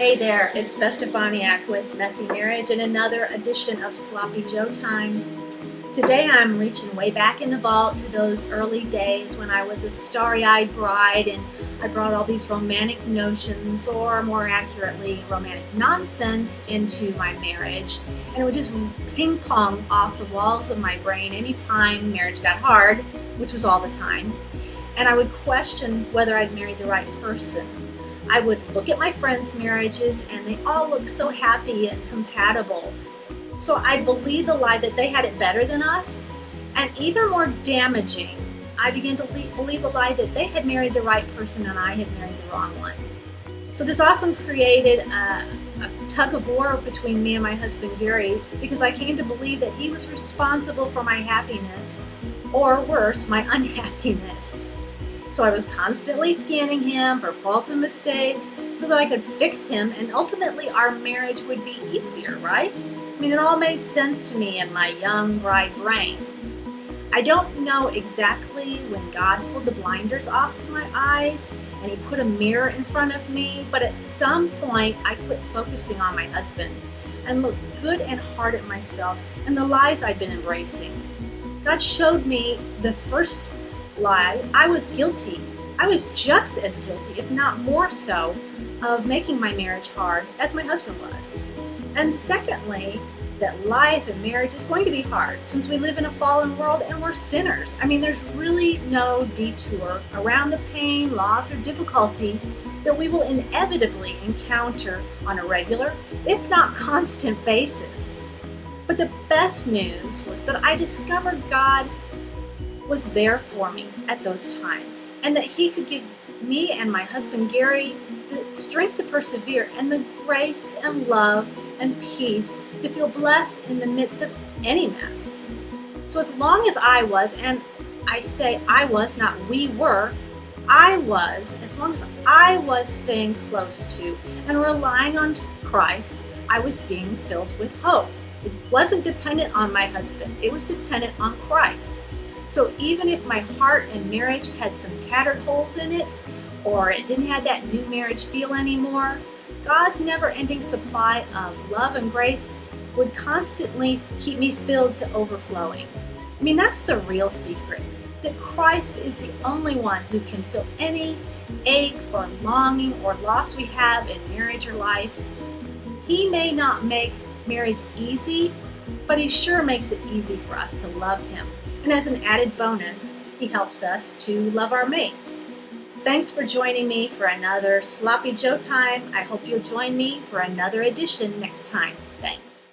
Hey there, it's Beth Stefaniak with Messy Marriage and another edition of Sloppy Joe Time. Today I'm reaching way back in the vault to those early days when I was a starry-eyed bride and I brought all these romantic notions, or more accurately, romantic nonsense into my marriage. And it would just ping pong off the walls of my brain anytime marriage got hard, which was all the time. And I would question whether I'd married the right person. I would look at my friends' marriages and they all looked so happy and compatible. So I'd believe the lie that they had it better than us. And even more damaging, I began to believe the lie that they had married the right person and I had married the wrong one. So this often created a tug of war between me and my husband Gary, because I came to believe that he was responsible for my happiness, or worse, my unhappiness. So I was constantly scanning him for faults and mistakes so that I could fix him, and ultimately our marriage would be easier, right? I mean, it all made sense to me in my young bride brain. I don't know exactly when God pulled the blinders off of my eyes and he put a mirror in front of me, but at some point I quit focusing on my husband and looked good and hard at myself and the lies I'd been embracing. God showed me the first lie. I was guilty. I was just as guilty, if not more so, of making my marriage hard as my husband was. And secondly, that life and marriage is going to be hard since we live in a fallen world and we're sinners. I mean, there's really no detour around the pain, loss, or difficulty that we will inevitably encounter on a regular, if not constant basis. But the best news was that I discovered God was there for me at those times, and that he could give me and my husband Gary the strength to persevere and the grace and love and peace to feel blessed in the midst of any mess. So as long as I was, and I say I was, not we were, I was, as long as I was staying close to and relying on Christ, I was being filled with hope. It wasn't dependent on my husband, it was dependent on Christ. So even if my heart and marriage had some tattered holes in it, or it didn't have that new marriage feel anymore, God's never-ending supply of love and grace would constantly keep me filled to overflowing. I mean, that's the real secret, that Christ is the only one who can fill any ache or longing or loss we have in marriage or life. He may not make marriage easy, but he sure makes it easy for us to love him. And as an added bonus, he helps us to love our mates. Thanks for joining me for another Sloppy Joe Time. I hope you'll join me for another edition next time. Thanks.